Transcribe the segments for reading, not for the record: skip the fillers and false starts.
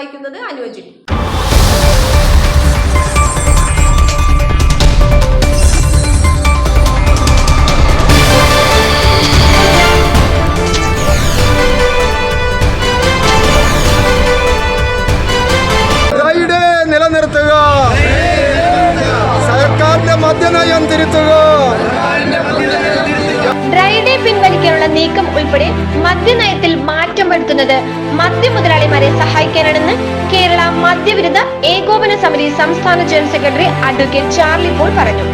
വായിക്കുന്നത് അനുജി. നിലനിർത്തുക, സർക്കാരിന്റെ മദ്യനയം തിരുത്തുക. ഡ്രൈ ഡേ പിൻവലിക്കാനുള്ള നീക്കം ഉൾപ്പെടെ മദ്യനയത്തിൽ മാറ്റം വരുത്തുന്നത് മദ്യമുതലാളിമാരെ സഹായിക്കാനാണെന്ന് കേരള മദ്യവിരുദ്ധ ഏകോപന സമിതി സംസ്ഥാന general secretary advocate Charlie Paul പറഞ്ഞു.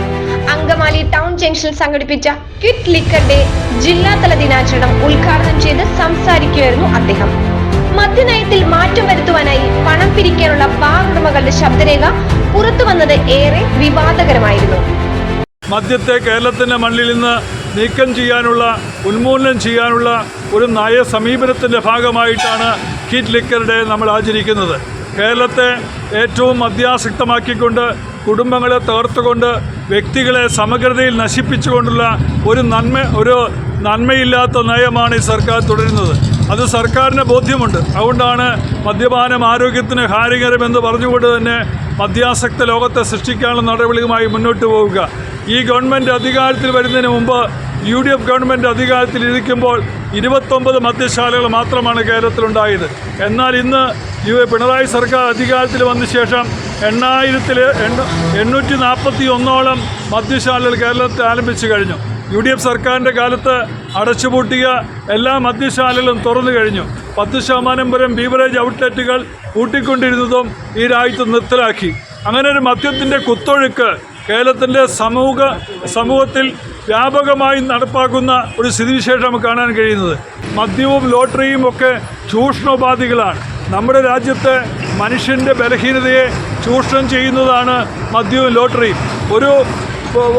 അങ്കമാലി ടൗൺ ജംഗ്ഷനിൽ സംഘടിപ്പിച്ച ക്വിറ്റ് ലിക്കർ ഡേ ജില്ലാതല ദിനാചരണം ഉദ്ഘാടനം ചെയ്ത് സംസാരിക്കുകയായിരുന്നു അദ്ദേഹം. മദ്യനയത്തിൽ മാറ്റം വരുത്തുവാനായി പണം പിരിക്കാനുള്ള ബാർ ഉടമകളുടെ ശബ്ദരേഖ പുറത്തു വന്നത് ഏറെ വിവാദകരമായിരുന്നു. മദ്യത്തെ കേരളത്തിന്റെ മണ്ണിൽ നിന്ന് നീക്കം ചെയ്യാനുള്ള, ഉന്മൂലനം ചെയ്യാനുള്ള ഒരു നയ സമീപനത്തിൻ്റെ ഭാഗമായിട്ടാണ് ക്വിറ്റ് ലിക്കർ ഡേ നമ്മൾ ആചരിക്കുന്നത്. കേരളത്തെ ഏറ്റവും മദ്യാസക്തമാക്കിക്കൊണ്ട്, കുടുംബങ്ങളെ തകർത്തുകൊണ്ട്, വ്യക്തികളെ സമഗ്രതയിൽ നശിപ്പിച്ചുകൊണ്ടുള്ള ഒരു നന്മയില്ലാത്ത നയമാണ് ഈ സർക്കാർ തുടരുന്നത്. അത് സർക്കാരിന് ബോധ്യമുണ്ട്. അതുകൊണ്ടാണ് മദ്യപാനം ആരോഗ്യത്തിന് ഹാനികരമെന്ന് പറഞ്ഞുകൊണ്ട് തന്നെ മദ്യാസക്ത ലോകത്തെ സൃഷ്ടിക്കാനുള്ള നടപടികളുമായി മുന്നോട്ട് പോവുക. ഈ ഗവൺമെൻറ് അധികാരത്തിൽ വരുന്നതിന് മുമ്പ് UDF ഗവൺമെൻറ് അധികാരത്തിൽ ഇരിക്കുമ്പോൾ 29 മദ്യശാലകൾ മാത്രമാണ് കേരളത്തിലുണ്ടായത്. എന്നാൽ ഇന്ന് പിണറായി സർക്കാർ അധികാരത്തിൽ വന്ന ശേഷം 841 മദ്യശാലകൾ കേരളത്തിൽ ആരംഭിച്ചു കഴിഞ്ഞു. UDF സർക്കാരിൻ്റെ കാലത്ത് അടച്ചുപൂട്ടിയ എല്ലാ മദ്യശാലകളും തുറന്നു കഴിഞ്ഞു. 10% വരെ ബീവറേജ് ഔട്ട്ലെറ്റുകൾ കൂട്ടിക്കൊണ്ടിരുന്നതും ഈ രാജ്യത്ത് നിർത്തലാക്കി. അങ്ങനെ ഒരു മദ്യത്തിൻ്റെ കുത്തൊഴുക്ക് കേരളത്തിൻ്റെ സമൂഹത്തിൽ വ്യാപകമായി നടപ്പാക്കുന്ന ഒരു സ്ഥിതിവിശേഷം നമുക്ക് കാണാൻ കഴിയുന്നത്. മദ്യവും ലോട്ടറിയും ഒക്കെ ചൂഷണോപാധികളാണ്. നമ്മുടെ രാജ്യത്തെ മനുഷ്യൻ്റെ ബലഹീനതയെ ചൂഷണം ചെയ്യുന്നതാണ് മദ്യവും ലോട്ടറിയും.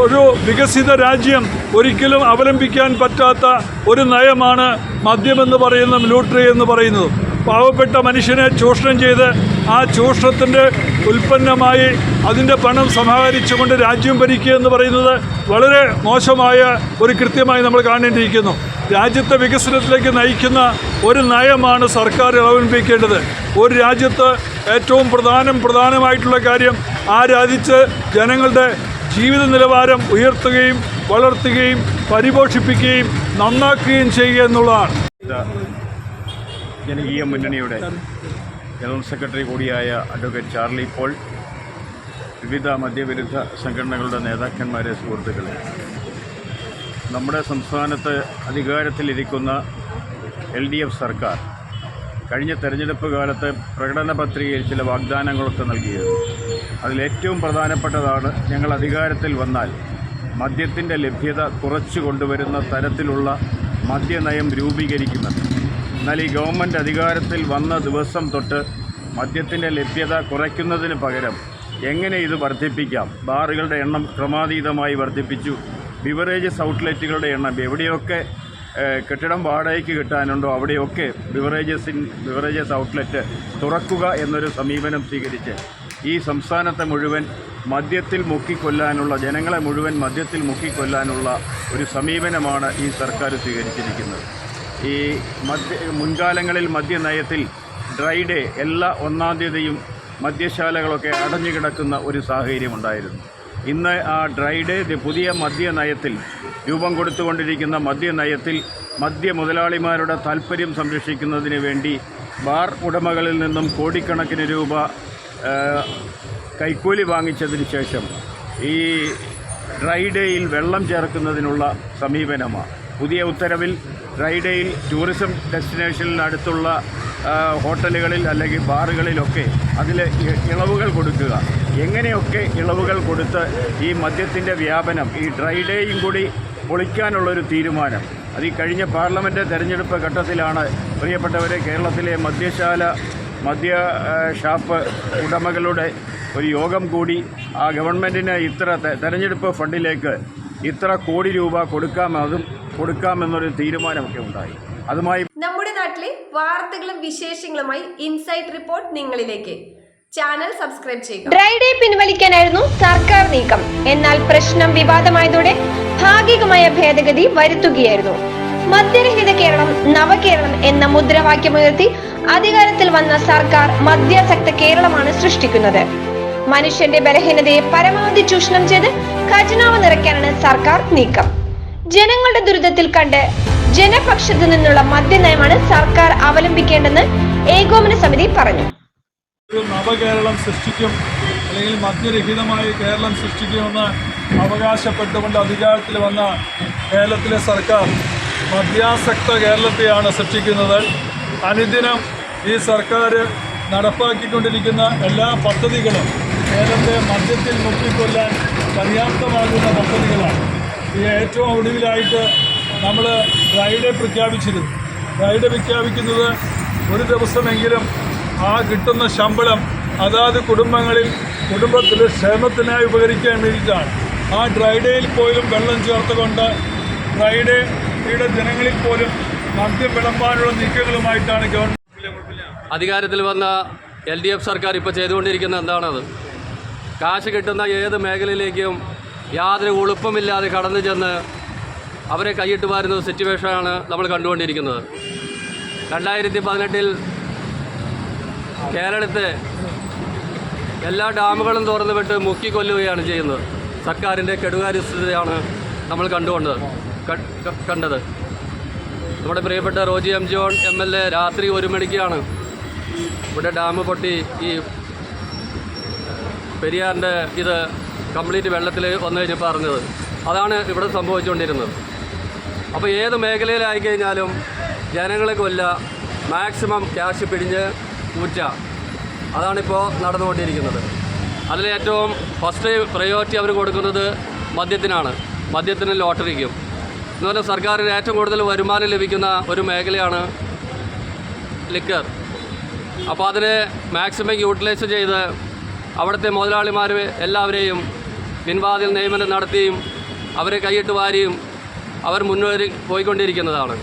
ഒരു വികസിത രാജ്യം ഒരിക്കലും അവലംബിക്കാൻ പറ്റാത്ത ഒരു നയമാണ് മദ്യമെന്ന് പറയുന്ന ലോട്ടറി എന്ന് പറയുന്നത്. പാവപ്പെട്ട മനുഷ്യനെ ചൂഷണം ചെയ്ത് ആ ചൂഷണത്തിൻ്റെ ഉൽപ്പന്നമായി അതിൻ്റെ പണം സമാഹരിച്ചുകൊണ്ട് രാജ്യം ഭരിക്കുക എന്ന് പറയുന്നത് വളരെ മോശമായ ഒരു കൃത്യമായി നമ്മൾ കാണേണ്ടിയിരിക്കുന്നു. രാജ്യത്തെ വികസനത്തിലേക്ക് നയിക്കുന്ന ഒരു നയമാണ് സർക്കാർ അവലംബിക്കേണ്ടത്. ഒരു രാജ്യത്ത് ഏറ്റവും പ്രധാനമായിട്ടുള്ള കാര്യം ആ രാജ്യത്ത് ജനങ്ങളുടെ ജീവിത നിലവാരം ഉയർത്തുകയും വളർത്തുകയും പരിപോഷിപ്പിക്കുകയും നന്നാക്കുകയും ചെയ്യുക എന്നുള്ളതാണ്. ജനകീയ മുന്നണിയുടെ ജനറൽ സെക്രട്ടറി കൂടിയായ അഡ്വക്കേറ്റ് ചാർലി പോൾ, വിവിധ മദ്യവിരുദ്ധ സംഘടനകളുടെ നേതാക്കന്മാരെ, സുഹൃത്തുക്കളെ, നമ്മുടെ സംസ്ഥാനത്ത് അധികാരത്തിലിരിക്കുന്ന LDF സർക്കാർ കഴിഞ്ഞ തെരഞ്ഞെടുപ്പ് കാലത്ത് പ്രകടന പത്രികയിൽ ചില വാഗ്ദാനങ്ങളൊക്കെ നൽകിയിരുന്നു. അതിലേറ്റവും പ്രധാനപ്പെട്ടതാണ് ഞങ്ങൾ അധികാരത്തിൽ വന്നാൽ മദ്യത്തിൻ്റെ ലഭ്യത കുറച്ചു കൊണ്ടുവരുന്ന തരത്തിലുള്ള മദ്യനയം രൂപീകരിക്കുമെന്ന്. എന്നാൽ ഈ ഗവൺമെൻറ് അധികാരത്തിൽ വന്ന ദിവസം തൊട്ട് മദ്യത്തിൻ്റെ ലഭ്യത കുറയ്ക്കുന്നതിന് പകരം എങ്ങനെ ഇത് വർദ്ധിപ്പിക്കാം, ബാറുകളുടെ എണ്ണം ക്രമാതീതമായി വർദ്ധിപ്പിച്ചു. ബിവറേജസ് ഔട്ട്ലെറ്റുകളുടെ എണ്ണം എവിടെയൊക്കെ കെട്ടിടം വാടകയ്ക്ക് കിട്ടാനുണ്ടോ അവിടെയൊക്കെ ബിവറേജസ് ഔട്ട്ലെറ്റ് തുറക്കുക എന്നൊരു സമീപനം സ്വീകരിച്ച് ഈ സംസ്ഥാനത്തെ മുഴുവൻ മദ്യത്തിൽ മുക്കിക്കൊല്ലാനുള്ള, ജനങ്ങളെ മുഴുവൻ മദ്യത്തിൽ മുക്കിക്കൊല്ലാനുള്ള ഒരു സമീപനമാണ് ഈ സർക്കാർ സ്വീകരിച്ചിരിക്കുന്നത്. ഈ മുൻകാലങ്ങളിൽ മദ്യനയത്തിൽ ഡ്രൈ ഡേ എല്ലാ 1-ാം തീയതിയും മദ്യശാലകളൊക്കെ അടഞ്ഞു കിടക്കുന്ന ഒരു സാഹചര്യമുണ്ടായിരുന്നു. ഇന്ന് ആ ഡ്രൈ ഡേ പുതിയ മദ്യനയത്തിൽ രൂപം കൊടുത്തുകൊണ്ടിരിക്കുന്ന മദ്യനയത്തിൽ മദ്യമുതലാളിമാരുടെ താൽപ്പര്യം സംരക്ഷിക്കുന്നതിന് വേണ്ടി ബാർ ഉടമകളിൽ നിന്നും കോടിക്കണക്കിന് രൂപ കൈക്കൂലി വാങ്ങിച്ചതിന് ശേഷം ഈ ഡ്രൈ ഡേയിൽ വെള്ളം ചേർക്കുന്നതിനുള്ള സമീപനമാണ്. പുതിയ ഉത്തരവിൽ ഡ്രൈ ഡേയിൽ ടൂറിസം ഡെസ്റ്റിനേഷനിനടുത്തുള്ള ഹോട്ടലുകളിൽ അല്ലെങ്കിൽ ബാറുകളിലൊക്കെ അതിൽ ഇളവുകൾ കൊടുക്കുക. എങ്ങനെയൊക്കെ ഇളവുകൾ കൊടുത്ത് ഈ മദ്യത്തിൻ്റെ വ്യാപനം, ഈ ഡ്രൈ ഡേയും കൂടി പൊളിക്കാനുള്ളൊരു തീരുമാനം അത് ഈ കഴിഞ്ഞ പാർലമെൻറ്റ് തെരഞ്ഞെടുപ്പ് ഘട്ടത്തിലാണ്. പ്രിയപ്പെട്ടവരെ, കേരളത്തിലെ മദ്യ ഷാപ്പ് ഉടമകളുടെ ഒരു യോഗം കൂടി ആ ഗവൺമെൻറ്റിന് ഇത്ര തെരഞ്ഞെടുപ്പ് ഫണ്ടിലേക്ക് ഇത്ര കോടി രൂപ കൊടുക്കാമെന്നൊരു തീരുമാനമൊക്കെ ഉണ്ടായി. അതുമായി നമ്മുടെ നാട്ടിലെ വാർത്തകളും വിശേഷങ്ങളുമായി ഇൻസൈറ്റ് റിപ്പോർട്ട് നിങ്ങളിലേക്ക്. ചാനൽ സബ്സ്ക്രൈബ് ചെയ്യുക. ഡ്രൈ ഡേ പിൻവലിക്കാനായിരുന്നു സർക്കാർ നീക്കം. എന്നാൽ പ്രശ്നം വിവാദമായതോടെ ഭാഗികമായ ഭേദഗതി വരുത്തുകയായിരുന്നു. മദ്യരഹിത കേരളം നവകേരളം എന്ന മുദ്രാവാക്യമുയർത്തി അധികാരത്തിൽ വന്ന സർക്കാർ മദ്യാസക്ത കേരളമാണ് സൃഷ്ടിക്കുന്നത്. മനുഷ്യന്റെ ബലഹീനതയെ പരമാവധി ചൂഷണം ചെയ്ത് ഖജനാവ് നിറയ്ക്കാനാണ് സർക്കാർ നീക്കം. ജനങ്ങളുടെ ദുരിതത്തിൽ കണ്ട് ജനപക്ഷത്തു നിന്നുള്ള മദ്യനയമാണ് സർക്കാർ അവലംബിക്കേണ്ടെന്ന് ഏകോപന സമിതി പറഞ്ഞു. ഒരു നവകേരളം സൃഷ്ടിക്കും, അല്ലെങ്കിൽ മദ്യരഹിതമായ കേരളം സൃഷ്ടിക്കുമെന്ന് അവകാശപ്പെട്ടുകൊണ്ട് അധികാരത്തിൽ വന്ന കേരളത്തിലെ സർക്കാർ മദ്യാസക്ത കേരളത്തെയാണ് സൃഷ്ടിക്കുന്നത്. അനുദിനം ഈ സർക്കാർ നടപ്പാക്കിക്കൊണ്ടിരിക്കുന്ന എല്ലാ പദ്ധതികളും കേരളത്തെ മദ്യത്തിൽ മുക്കിക്കൊല്ലാൻ പര്യാപ്തമാകുന്ന പദ്ധതികളാണ്. ഈ ഏറ്റവും ഒടുവിലായിട്ട് നമ്മൾ ഡ്രൈഡേ പ്രഖ്യാപിച്ചിരുന്നു. ഡ്രൈഡേ പ്രഖ്യാപിക്കുന്നത് ഒരു ദിവസമെങ്കിലും ആ കിട്ടുന്ന ശമ്പളം അതാത് കുടുംബത്തിൽ ക്ഷേമത്തിനായി ഉപകരിക്കാൻ വേണ്ടിയിട്ടാണ്. ആ ഡ്രൈഡേയിൽ പോലും വെള്ളം ചേർത്തുകൊണ്ട് ഡ്രൈഡേയുടെ ജനങ്ങളിൽ പോലും മദ്യം വിളമ്പാനുള്ള നീക്കങ്ങളുമായിട്ടാണ് ഗവൺമെൻറ് അധികാരത്തിൽ വന്ന LDF സർക്കാർ ഇപ്പോൾ ചെയ്തുകൊണ്ടിരിക്കുന്ന എന്താണത്? കാശ് കിട്ടുന്ന ഏത് മേഖലയിലേക്കും യാതൊരു ഉളുപ്പമില്ലാതെ കടന്നു ചെന്ന് അവരെ കൈയിട്ട് വാരുന്ന സിറ്റുവേഷനാണ് നമ്മൾ കണ്ടുകൊണ്ടിരിക്കുന്നത്. 2018 കേരളത്തെ എല്ലാ ഡാമുകളും തുറന്നു വിട്ട് മുക്കിക്കൊല്ലുകയാണ് ചെയ്യുന്നത്. സർക്കാരിൻ്റെ കെടുകാര്യസ്ഥതയാണ് നമ്മൾ കണ്ടത്. നമ്മുടെ പ്രിയപ്പെട്ട റോജി എം ജോൺ MLA രാത്രി 1 മണിക്കാണ് ഇവിടെ ഡാം പൊട്ടി ഈ പെരിയാറിൻ്റെ ഇത് കംപ്ലീറ്റ് വെള്ളത്തിൽ വന്നു കഴിഞ്ഞ് പറഞ്ഞത്. അതാണ് ഇവിടെ സംഭവിച്ചുകൊണ്ടിരുന്നത്. അപ്പോൾ ഏത് മേഖലയിലായി കഴിഞ്ഞാലും ജനങ്ങളെ മാക്സിമം ക്യാഷ് പിടിഞ്ഞ് ഊറ്റ, അതാണിപ്പോൾ നടന്നുകൊണ്ടിരിക്കുന്നത്. അതിലേറ്റവും ഫസ്റ്റ് പ്രയോറിറ്റി അവർ കൊടുക്കുന്നത് മദ്യത്തിനാണ്, മദ്യത്തിന് ലോട്ടറിക്കും. എന്ന് പറഞ്ഞാൽ സർക്കാരിന് ഏറ്റവും കൂടുതൽ വരുമാനം ലഭിക്കുന്ന ഒരു മേഖലയാണ് ലിക്കർ. അപ്പോൾ അതിനെ മാക്സിമം യൂട്ടിലൈസ് ചെയ്ത് അവിടുത്തെ മുതലാളിമാർ എല്ലാവരെയും പിൻവാതിൽ നിയമനം നടത്തിയും അവരെ കൈയിട്ട് വാരിയും അവർ മുന്നേറി പോയിക്കൊണ്ടിരിക്കുന്നതാണ്.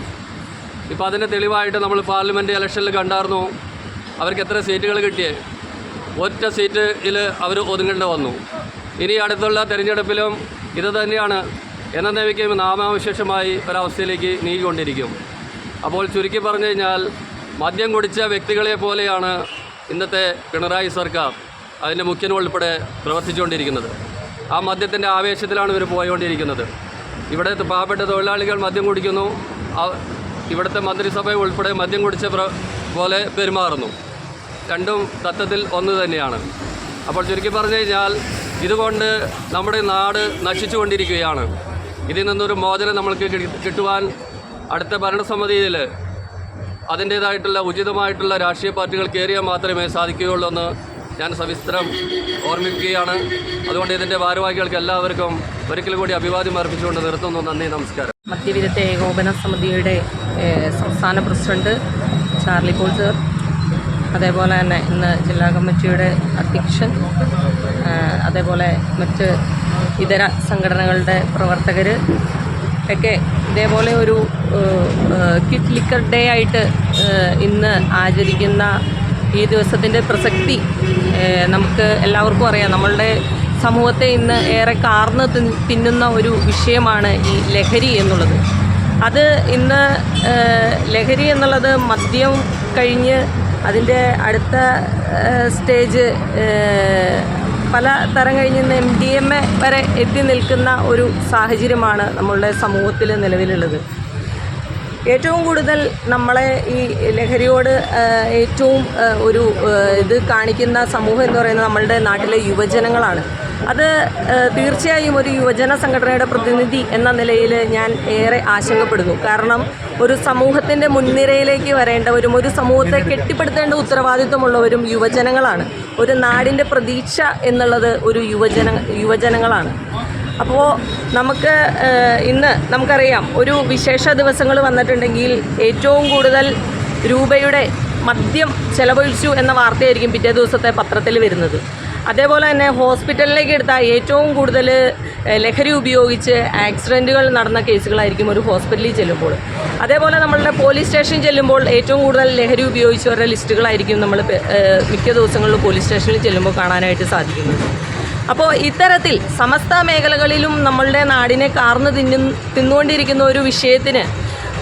ഇപ്പോൾ അതിൻ്റെ തെളിവായിട്ട് നമ്മൾ പാർലമെൻറ്റ് ഇലക്ഷനിൽ കണ്ടായിരുന്നു. അവർക്ക് എത്ര സീറ്റുകൾ കിട്ടിയേ? ഒറ്റ സീറ്റിൽ അവർ ഒതുങ്ങേണ്ടി വന്നു. ഇനി അടുത്തുള്ള തെരഞ്ഞെടുപ്പിലും ഇത് തന്നെയാണ് എന്നേക്കും നാമാവശേഷമായി ഒരവസ്ഥയിലേക്ക് നീങ്ങിക്കൊണ്ടിരിക്കും. അപ്പോൾ ചുരുക്കി പറഞ്ഞു കഴിഞ്ഞാൽ മദ്യം കുടിച്ച വ്യക്തികളെ പോലെയാണ് ഇന്നത്തെ പിണറായി സർക്കാർ അതിൻ്റെ മുഖ്യനുൾപ്പെടെ പ്രവർത്തിച്ചുകൊണ്ടിരിക്കുന്നത്. ആ മദ്യത്തിൻ്റെ ആവേശത്തിലാണ് ഇവർ പോയിക്കൊണ്ടിരിക്കുന്നത്. ഇവിടെ പാവപ്പെട്ട തൊഴിലാളികൾ മദ്യം കുടിക്കുന്നു, ഇവിടുത്തെ മന്ത്രിസഭ ഉൾപ്പെടെ മദ്യം കുടിച്ച പോലെ പെരുമാറുന്നു. രണ്ടും തത്വത്തിൽ ഒന്ന് തന്നെയാണ്. അപ്പോൾ ചുരുക്കി പറഞ്ഞു കഴിഞ്ഞാൽ ഇതുകൊണ്ട് നമ്മുടെ നാട് നശിച്ചുകൊണ്ടിരിക്കുകയാണ്. ഇതിൽ നിന്നൊരു മോചനം നമ്മൾക്ക് കിട്ടുവാൻ അടുത്ത ഭരണസമിതിയിൽ അതിൻ്റേതായിട്ടുള്ള ഉചിതമായിട്ടുള്ള രാഷ്ട്രീയ പാർട്ടികൾ കയറിയാൽ മാത്രമേ സാധിക്കുകയുള്ളൂ എന്ന് ഞാൻ സവിസ്തരം ഓർമ്മിക്കുകയാണ്. അതുകൊണ്ട് ഇതിൻ്റെ ഭാരവാഹികൾക്ക് എല്ലാവർക്കും ഒരിക്കൽ കൂടി അഭിവാദ്യം അർപ്പിച്ചുകൊണ്ട് നിർത്തുന്നു. നന്ദി, നമസ്കാരം. മദ്യവിരുദ്ധ ഏകോപന സമിതിയുടെ സംസ്ഥാന പ്രസിഡന്റ് ചാർലി പോൾ സർ, അതേപോലെ തന്നെ ഇന്ന് ജില്ലാ കമ്മിറ്റിയുടെ അധ്യക്ഷൻ, അതേപോലെ മറ്റ് ഇതര സംഘടനകളുടെ പ്രവർത്തകർ ഒക്കെ ഇതേപോലെ ഒരു ക്വിറ്റ് ലിക്കർ ഡേ ആയിട്ട് ഇന്ന് ആചരിക്കുന്ന ഈ ദിവസത്തിൻ്റെ പ്രസക്തി നമുക്ക് എല്ലാവർക്കും അറിയാം. നമ്മളുടെ സമൂഹത്തെ ഇന്ന് ഏറെ കാർന്ന് തിന്നുന്ന ഒരു വിഷയമാണ് ഈ ലഹരി എന്നുള്ളത്. അത് ഇന്ന് ലഹരി എന്നുള്ളത് മദ്യം കഴിഞ്ഞ് അതിൻ്റെ അടുത്ത സ്റ്റേജ് പല തരം കഴിഞ്ഞ് MDMA വരെ എത്തി നിൽക്കുന്ന ഒരു സാഹചര്യമാണ് നമ്മളുടെ സമൂഹത്തിൽ നിലവിലുള്ളത്. ഏറ്റവും കൂടുതൽ നമ്മളെ ഈ ലഹരിയോട് ഏറ്റവും ഒരു ഇത് കാണിക്കുന്ന സമൂഹം എന്ന് പറയുന്നത് നമ്മളുടെ നാട്ടിലെ യുവജനങ്ങളാണ്. അത് തീർച്ചയായും ഒരു യുവജന സംഘടനയുടെ പ്രതിനിധി എന്ന നിലയിൽ ഞാൻ ഏറെ ആശങ്കപ്പെടുന്നു. കാരണം ഒരു സമൂഹത്തിൻ്റെ മുൻനിരയിലേക്ക് വരേണ്ടവരും ഒരു സമൂഹത്തെ കെട്ടിപ്പടുത്തേണ്ട ഉത്തരവാദിത്വമുള്ളവരും യുവജനങ്ങളാണ്. ഒരു നാടിൻ്റെ പ്രതീക്ഷ എന്നുള്ളത് ഒരു യുവജനങ്ങളാണ്. അപ്പോൾ നമുക്ക് ഇന്ന് നമുക്കറിയാം, ഒരു വിശേഷ ദിവസങ്ങൾ വന്നിട്ടുണ്ടെങ്കിൽ ഏറ്റവും കൂടുതൽ രൂപയുടെ മദ്യം ചെലവഴിച്ചു എന്ന വാർത്തയായിരിക്കും പിറ്റേ ദിവസത്തെ പത്രത്തിൽ വരുന്നത്. അതേപോലെ തന്നെ ഹോസ്പിറ്റലിലേക്ക് എടുത്താൽ ഏറ്റവും കൂടുതൽ ലഹരി ഉപയോഗിച്ച് ആക്സിഡൻറ്റുകൾ നടന്ന കേസുകളായിരിക്കും ഒരു ഹോസ്പിറ്റലിൽ ചെല്ലുമ്പോൾ. അതേപോലെ നമ്മളുടെ പോലീസ് സ്റ്റേഷനിൽ ചെല്ലുമ്പോൾ ഏറ്റവും കൂടുതൽ ലഹരി ഉപയോഗിച്ചവരുടെ ലിസ്റ്റുകളായിരിക്കും നമ്മൾ മിക്ക ദിവസങ്ങളിലും പോലീസ് സ്റ്റേഷനിൽ ചെല്ലുമ്പോൾ കാണാനായിട്ട് സാധിക്കുന്നത്. അപ്പോൾ ഇത്തരത്തിൽ സമസ്ത മേഖലകളിലും നമ്മളുടെ നാടിനെ കാർന്ന് തിന്നുകൊണ്ടിരിക്കുന്ന ഒരു വിഷയത്തിന്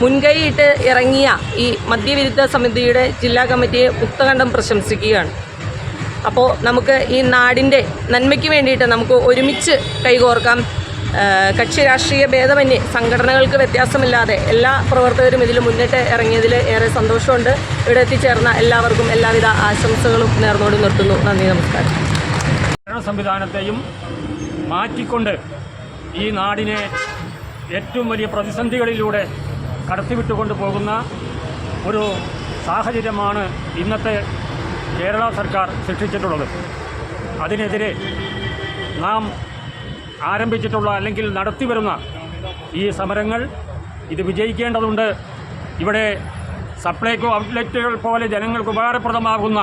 മുൻകൈയിട്ട് ഇറങ്ങിയ ഈ മദ്യവിരുദ്ധ സമിതിയുടെ ജില്ലാ കമ്മിറ്റിയെ മുക്തകണ്ഠം പ്രശംസിക്കുകയാണ്. അപ്പോൾ നമുക്ക് ഈ നാടിൻ്റെ നന്മയ്ക്ക് വേണ്ടിയിട്ട് നമുക്ക് ഒരുമിച്ച് കൈകോർക്കാം. കക്ഷി രാഷ്ട്രീയ ഭേദമന്യേ സംഘടനകൾക്ക് വ്യത്യാസമില്ലാതെ എല്ലാ പ്രവർത്തകരും ഇതിൽ മുന്നിട്ട് ഇറങ്ങിയതിൽ ഏറെ സന്തോഷമുണ്ട്. ഇവിടെ എത്തിച്ചേർന്ന എല്ലാവർക്കും എല്ലാവിധ ആശംസകളും നേർന്നുകൊണ്ട് നിർത്തുന്നു. നന്ദി, നമസ്കാരം. ഭരണ സംവിധാനത്തെയും മാറ്റിക്കൊണ്ട് ഈ നാടിനെ ഏറ്റവും വലിയ പ്രതിസന്ധികളിലൂടെ കടത്തിവിട്ടുകൊണ്ട് പോകുന്ന ഒരു സാഹചര്യമാണ് ഇന്നത്തെ കേരള സർക്കാർ സൃഷ്ടിച്ചിട്ടുള്ളത്. അതിനെതിരെ നാം ആരംഭിച്ചിട്ടുള്ള അല്ലെങ്കിൽ നടത്തിവരുന്ന ഈ സമരങ്ങൾ ഇത് വിജയിക്കേണ്ടതുണ്ട്. ഇവിടെ സപ്ലൈകോ ഔട്ട്ലെറ്റുകൾ പോലെ ജനങ്ങൾക്ക് ഉപകാരപ്രദമാകുന്ന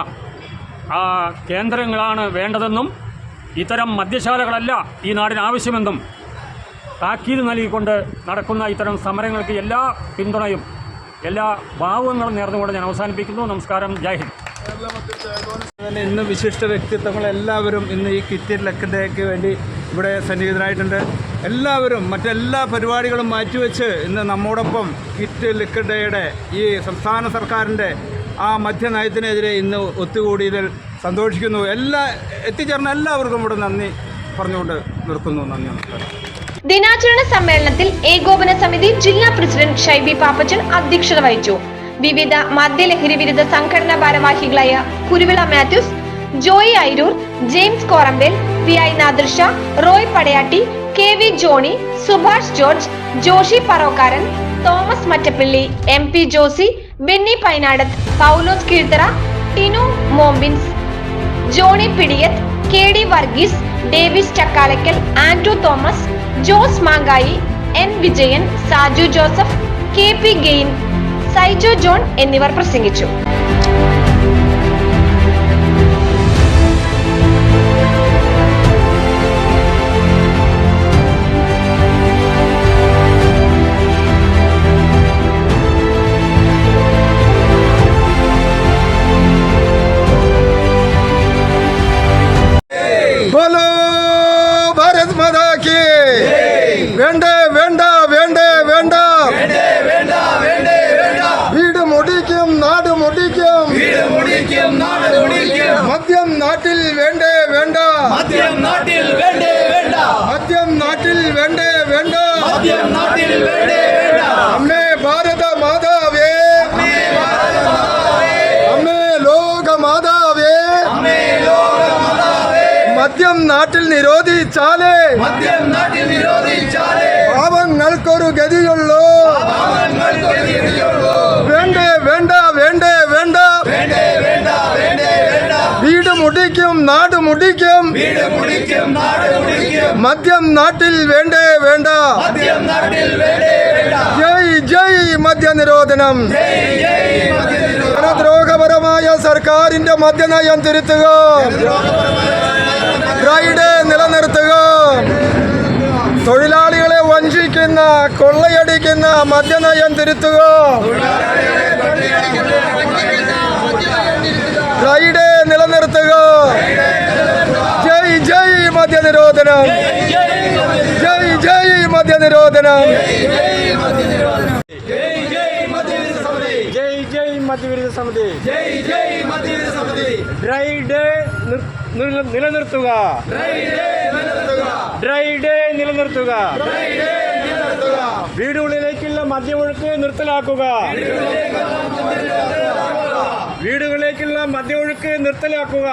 കേന്ദ്രങ്ങളാണ് വേണ്ടതെന്നും ഇത്തരം മദ്യശാലകളല്ല ഈ നാടിന് ആവശ്യമെന്നും താക്കീത് നൽകിക്കൊണ്ട് നടക്കുന്ന ഇത്തരം സമരങ്ങൾക്ക് എല്ലാ പിന്തുണയും എല്ലാ ഭാവുകങ്ങളും നേർന്നുകൊണ്ട് ഞാൻ അവസാനിപ്പിക്കുന്നു. നമസ്കാരം, ജയ് ഹിന്ദ്. തന്നെ ഇന്ന് വിശിഷ്ട വ്യക്തിത്വങ്ങളെല്ലാവരും ഇന്ന് ഈ കിറ്റ് ലക്കിൻ്റെക്ക് വേണ്ടി ഇവിടെ സന്നിഹിതരായിട്ടുണ്ട്. എല്ലാവരും മറ്റെല്ലാ പരിപാടികളും മാറ്റിവെച്ച് ഇന്ന് നമ്മോടൊപ്പം കിറ്റ് ലിക്കർ ഡേയുടെ ഈ സംസ്ഥാന സർക്കാരിൻ്റെ ആ മദ്യനയത്തിനെതിരെ ഇന്ന് ഒത്തുകൂടിയതിൽ സന്തോഷിക്കുന്നു. എത്തിച്ചേർന്ന എല്ലാവർക്കും ഇവിടെ നന്ദി പറഞ്ഞുകൊണ്ട് നിർത്തുന്നു. നന്ദി, നമസ്കാരം. ദിനാചരണ സമ്മേളനത്തിൽ ഏകോപന സമിതി ജില്ലാ പ്രസിഡന്റ് ഷൈബി പാപ്പച്ചൻ അധ്യക്ഷത വഹിച്ചു. വിവിധ മദ്യലഹരി വിരുദ്ധ സംഘടനാ ഭാരവാഹികളായ Kuruvila Mathews, Joy Airoor, James Korambel, PI Nadirsha, Roy Padayatti, KV Johnny, Subhash George, Joshy Parokkaran, Thomas Mattappally, MP Josy, Benny Painadath, Paulose Keezhthara, Tinu Mombins, Johnny Pidiyath, KD Varghese, Davis Chakkalakkal, Andrew Thomas, Jose Mankai, N Vijayan, Saju Joseph, KP Gain, Saijo John എന്നിവർ പ്രസംഗിച്ചു. बोलो भारत माता की വേണ്ടേ വേണ്ട വേണ്ടേ വേണ്ട വീട് മുടിക്കും നാട് മുടിക്കും മദ്യം നാട്ടിൽ വേണ്ടേ വേണ്ട മദ്യം നാട്ടിൽ വേണ്ടേ വേണ്ട അമ്മേ ഭാരത മാതാവേ അമ്മേ ലോക മാതാവേ മദ്യം നാട്ടിൽ നിരോധിച്ചാലേ പാവങ്ങൾക്കൊരു ഗതിയുള്ളൂ. വേണ്ടേ വേണ്ട വേണ്ടേ വേണ്ട വീട് മുടിക്കും നാട് മുടിക്കും മദ്യം നാട്ടിൽ വേണ്ടേ വേണ്ട. ജയ് ജയ് മദ്യനിരോധനം. ജനദ്രോഹപരമായ സർക്കാരിന്റെ മദ്യനയം തിരുത്തുക. ഡ്രൈഡേ നിലനിർത്തുക. തൊഴിലാളികളെ വഞ്ചിക്കുന്ന കൊള്ളയടിക്കുന്ന മദ്യനയം തിരുത്തുക. ഡ്രൈഡേ നിലനിർത്തുക. ജയ് ജയ് മദ്യനിരോധനം. ജയ് ജയ് മദ്യനിരോധനം. ജയ് ജയ് മദ്യവിരുദ്ധ സമിതി. ഡ്രൈ ഡേ നിലനിർത്തുക. ഡ്രൈ ഡേ നിലനിർത്തുക. വീടുകളിലേക്കുള്ള മദ്യമൊഴുക്ക് നിർത്തലാക്കുക. വീടുകളിലേക്കുള്ള മദ്യമൊഴുക്ക് നിർത്തലാക്കുക.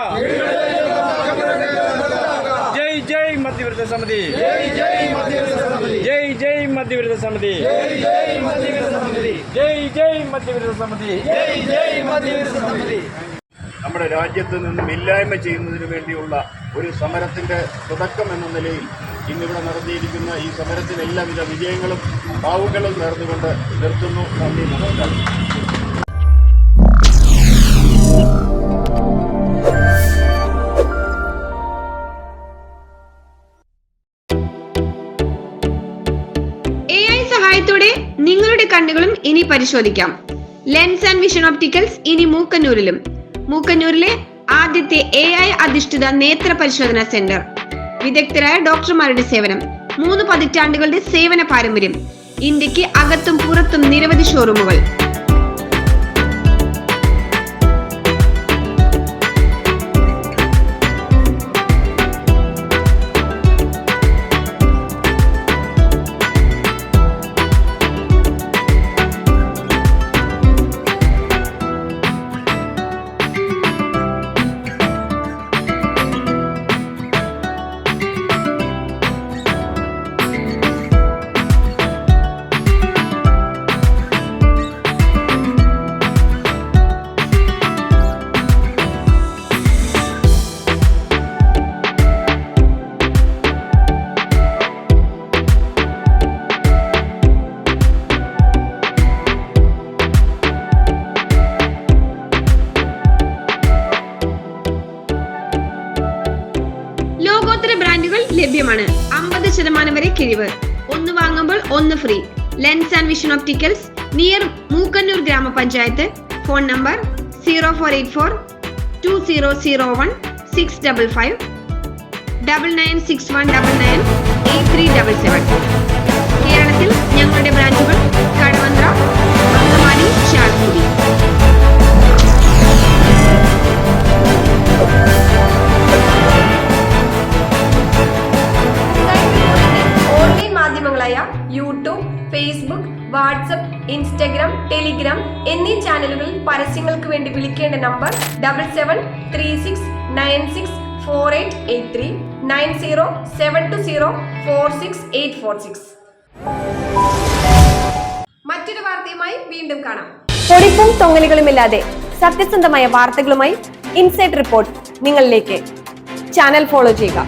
ജയ് ജയ് മദ്യവിരുദ്ധ സമിതി. ജയ് ജയ് മദ്യവിരുദ്ധ സമിതി. ജയ് ജയ് മദ്യവിരുദ്ധ സമിതി. നമ്മുടെ രാജ്യത്ത് നിന്നും ഇല്ലായ്മ ചെയ്യുന്നതിന് വേണ്ടിയുള്ള ഒരു സമരത്തിൻ്റെ തുടക്കം എന്ന നിലയിൽ ഇന്നിവിടെ നടത്തിയിരിക്കുന്ന ഈ സമരത്തിന് എല്ലാവിധ വിജയങ്ങളും ഭാവുകളും നേർന്നുകൊണ്ട് നിർത്തുന്നു. നന്ദി, നമസ്കാരം. AI സഹായത്തോടെ നിങ്ങളുടെ കണ്ണുകളും ഇനി പരിശോധിക്കാം. ലെൻസ് ആൻഡ് വിഷൻ ഓപ്റ്റിക്കൽസ് ഇനി മൂക്കന്നൂരിലും. മൂക്കന്നൂരിലെ ആദ്യത്തെ AI അധിഷ്ഠിത നേത്ര പരിശോധനാ സെന്റർ. വിദഗ്ധരായ ഡോക്ടർമാരുടെ സേവനം, 3 പതിറ്റാണ്ടുകളുടെ സേവന പാരമ്പര്യം. ഇന്ത്യക്ക് അകത്തും പുറത്തും നിരവധി ഷോറൂമുകൾ. ലോകോത്തര ബ്രാൻഡുകൾ ലഭ്യമാണ്. 50% വരെ കിഴിവ്. ഒന്ന് വാങ്ങുമ്പോൾ ഒന്ന് free. Lens and vision opticals, near Mookkannoor grama panchayat. Phone number 0484 2001 655 996199 8377. കേരളത്തിൽ ഞങ്ങളുടെ ബ്രാഞ്ചുകൾ കടവന്ത്ര, അങ്കമാലി, ചാലക്കുടി. ഓൺലൈൻ മാധ്യമങ്ങളായ YouTube, Facebook, WhatsApp, Instagram, Telegram എന്നീ ചാനലുകളിൽ പരസ്യങ്ങൾക്ക് വേണ്ടി വിളിക്കേണ്ട നമ്പർ 7736964883 9072046846. മറ്റൊരു വാർത്തയുമായി വീണ്ടും കാണാം. പൊടിപ്പും തൊങ്ങലുകളുമില്ലാതെ സത്യസന്ധമായ വാർത്തകളുമായി ഇൻസൈറ്റ് റിപ്പോർട്ട് നിങ്ങളിലേക്ക്. ചാനൽ ഫോളോ ചെയ്യുക.